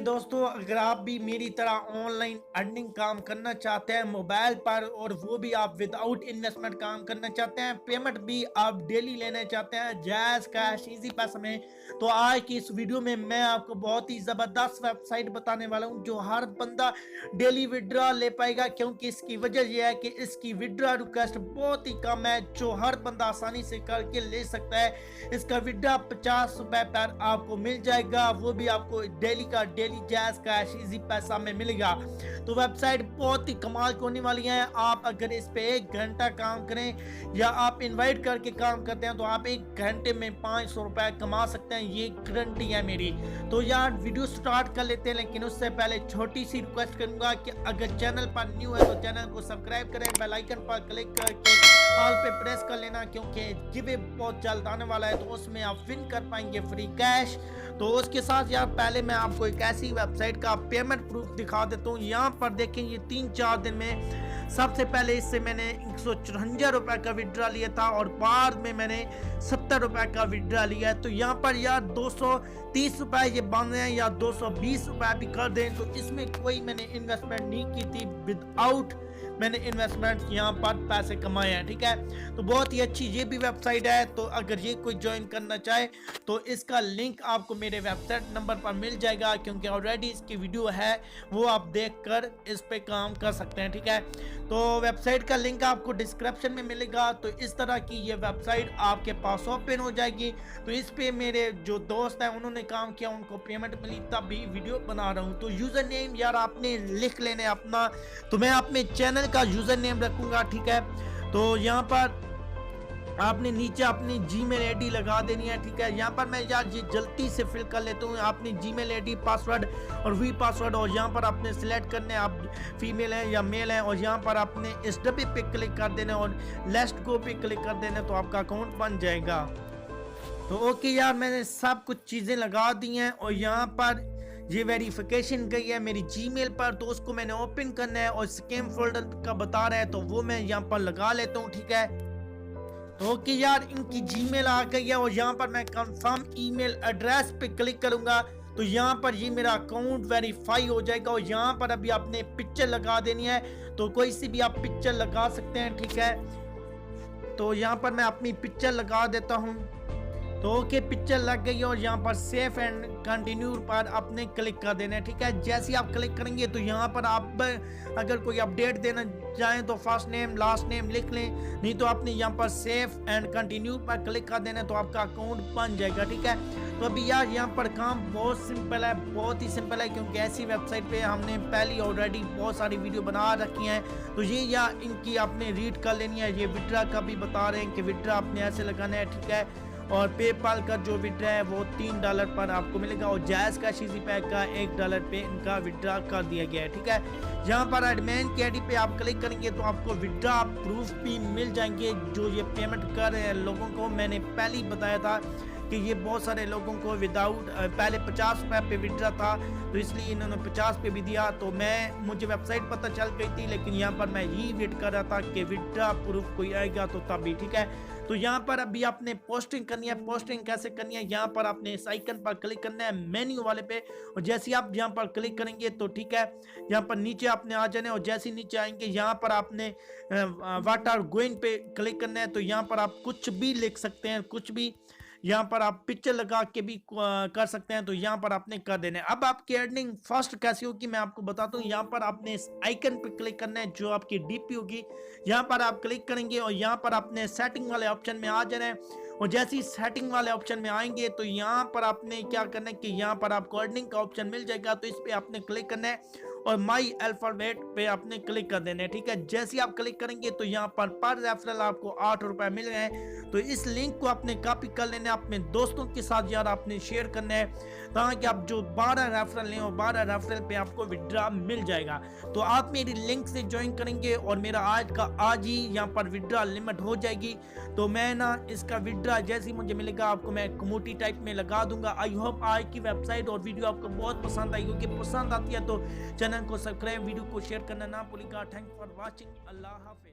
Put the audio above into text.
दोस्तों, अगर आप भी मेरी तरह ऑनलाइन अर्निंग काम करना चाहते हैं मोबाइल पर, और वो भी आप विदाउट इन्वेस्टमेंट काम करना चाहते हैं, पेमेंट भी आप डेली लेना चाहते हैं जैज़ कैश इजी पैसे में, तो आज की इस वीडियो में मैं आपको बहुत ही ज़बरदस्त वेबसाइट बताने वाला हूं जो हर बंदा डेली विड्रॉ ले पाएगा। क्योंकि इसकी वजह यह है कि इसकी विड्रॉ रिक्वेस्ट बहुत ही कम है जो हर बंदा आसानी से करके ले सकता है। इसका विड्रॉ 50 रुपए पर आपको मिल जाएगा, वो भी आपको डेली का डेली जैज़ कैश इजी पैसा में मिलेगा। तो वेबसाइट बहुत ही कमाल की होने वाली है। आप अगर इस पे 1 घंटा काम करें या आप इनवाइट करके काम करते हैं तो आप 1 घंटे में 500 रुपए कमा सकते हैं, ये गारंटी है मेरी। तो यार वीडियो स्टार्ट कर लेते हैं, लेकिन उससे पहले छोटी सी रिक्वेस्ट करूंगा कि अगर चैनल पर न्यू है तो चैनल को सब्सक्राइब करें, बेल आइकन पर क्लिक करके ऑल पे प्रेस कर लेना, क्योंकि गिवे बहुत जल्द आने वाला है तो उसमें आप विन कर पाएंगे फ्री कैश। तो उसके साथ यार पहले मैं आपको एक ऐसी वेबसाइट का पेमेंट प्रूफ दिखा देता हूँ। यहाँ पर देखें, ये 3-4 दिन में सबसे पहले इससे मैंने 154 रुपए का विड्रॉ लिया था और बाद में मैंने 70 रुपए का विड्रॉ लिया है। तो यहाँ पर यार 230 रुपए ये बन रहे हैं या 220 रुपए भी कर दें, तो इसमें कोई मैंने इन्वेस्टमेंट नहीं की थी, विदाउट मैंने इन्वेस्टमेंट यहाँ पर पैसे कमाए हैं। ठीक है, तो बहुत ही अच्छी ये भी वेबसाइट है। तो अगर ये कोई ज्वाइन करना चाहे तो इसका लिंक आपको मेरे वेबसाइट नंबर पर मिल जाएगा, क्योंकि ऑलरेडी इसकी वीडियो है, वो आप देखकर इस पे काम कर सकते हैं। ठीक है, तो वेबसाइट का लिंक आपको डिस्क्रिप्शन में मिलेगा। तो इस तरह की ये वेबसाइट आपके पास ओपन हो जाएगी। तो इस पे मेरे जो दोस्त हैं उन्होंने काम किया, उनको पेमेंट मिली, तब भी वीडियो बना रहा हूँ। तो यूजर नेम यार आपने लिख लेने अपना, तो मैं अपने चैनल का यूजर नेम रखूंगा। ठीक है, तो यहाँ पर आपने नीचे अपनी जीमेल आईडी लगा देनी है। ठीक है, यहाँ पर मैं यार ये जल्दी से फिल कर लेता हूँ अपनी जीमेल आईडी, पासवर्ड और वी पासवर्ड, और यहाँ पर आपने सिलेक्ट करने आप फीमेल है या मेल है, और यहाँ पर आपने इस डब्बे पे क्लिक कर देना और लेट्स गो पे क्लिक कर देना, तो आपका अकाउंट बन जाएगा। तो ओके यार, मैंने सब कुछ चीज़ें लगा दी हैं और यहाँ पर ये वेरिफिकेशन गई है मेरी जीमेल पर, तो उसको मैंने ओपन करना है और स्कैम फोल्डर का बता रहा है तो वो मैं यहाँ पर लगा लेता हूँ। ठीक है, तो ओके यार, इनकी जीमेल आ गई है और यहाँ पर मैं कंफर्म ईमेल एड्रेस पे क्लिक करूंगा तो यहाँ पर ये मेरा अकाउंट वेरीफाई हो जाएगा। और यहाँ पर अभी आपने पिक्चर लगा देनी है, तो कोई सी भी आप पिक्चर लगा सकते हैं। ठीक है, तो यहाँ पर मैं अपनी पिक्चर लगा देता हूँ। तो ओके, पिक्चर लग गई और यहाँ पर सेफ एंड कंटिन्यू पर आपने क्लिक कर देना है। ठीक है, जैसे ही आप क्लिक करेंगे तो यहाँ पर आप अगर कोई अपडेट देना चाहें तो फर्स्ट नेम लास्ट नेम लिख लें, नहीं तो आपने यहाँ पर सेफ एंड कंटिन्यू पर क्लिक कर देना है, तो आपका अकाउंट बन जाएगा। ठीक है, तो अभी यार यहाँ पर काम बहुत सिंपल है, बहुत ही सिंपल है, क्योंकि ऐसी वेबसाइट पे हमने पहले ऑलरेडी बहुत सारी वीडियो बना रखी हैं। तो ये या इनकी आपने रीड कर लेनी है। ये विड्रॉ का भी बता रहे हैं कि विड्रॉ आपने ऐसे लगाना है। ठीक है, और पेपाल का जो विड्रॉ है वो $3 पर आपको मिलेगा, और जायज़ कैश इजी पैक का $1 पे इनका विड्रॉ कर दिया गया है। ठीक है, यहाँ पर एडमिन की आईडी पे आप क्लिक करेंगे तो आपको विड्रॉ प्रूफ भी मिल जाएंगे जो ये पेमेंट कर रहे हैं लोगों को। मैंने पहले ही बताया था कि ये बहुत सारे लोगों को विदाउट पहले 50 रुपये पे विड्रॉ था, तो इसलिए इन्होंने 50 पे भी दिया। तो मुझे वेबसाइट पता चल गई थी, लेकिन यहाँ पर मैं यही वेट कर रहा था कि विड्रॉ प्रूफ कोई आएगा तो तभी। ठीक है, तो यहाँ पर अभी आपने पोस्टिंग करनी है। पोस्टिंग कैसे करनी है, यहाँ पर आपने इस आइकन पर क्लिक करना है मेन्यू वाले पे, और जैसे ही आप यहाँ पर क्लिक करेंगे तो ठीक है, यहाँ पर नीचे आपने आ जाना है, और जैसे ही नीचे आएंगे यहाँ पर आपने व्हाट आर गोइंग पे क्लिक करना है। तो यहाँ पर आप कुछ भी लिख सकते हैं, कुछ भी, यहाँ पर आप पिक्चर लगा के भी कर सकते हैं, तो यहाँ पर आपने कर देना है। अब आपकी अर्निंग फर्स्ट कैसी होगी मैं आपको बताता हूँ। यहाँ पर आपने इस आइकन पे क्लिक करना है जो आपकी डीपी होगी, यहाँ पर आप क्लिक करेंगे और यहाँ पर आपने सेटिंग वाले ऑप्शन में आ जाना है। और जैसे ही सेटिंग वाले ऑप्शन में आएंगे तो यहाँ पर आपने क्या करना है कि यहाँ पर आपको अर्निंग का ऑप्शन मिल जाएगा, तो इस पर आपने क्लिक करना है और माई अल्फाबेट पे आपने क्लिक कर देना है। ठीक है, जैसे ही आप क्लिक करेंगे तो यहाँ पर रेफरल आपको 8 रुपए मिल रहे हैं। तो इस लिंक को आपने कॉपी कर लेना है, अपने दोस्तों के साथ यार आपने शेयर करना है, ताकि आप जो 12 रेफरल लें और 12 रेफरल पे आपको विड्रॉ मिल जाएगा। तो आप मेरी लिंक से ज्वाइन करेंगे और मेरा आज का आज ही यहाँ पर विड्रॉ लिमिट हो जाएगी। तो मैं ना इसका विड्रॉ जैसे ही मुझे मिलेगा आपको मैं कम्युनिटी टाइप में लगा दूंगा। आई होप आज की वेबसाइट और वीडियो आपको बहुत पसंद आई होगी। पसंद आती है तो चैनल को सब्सक्राइब, वीडियो को शेयर करना ना भूलिएगा। Thank for watching. Allah Hafiz.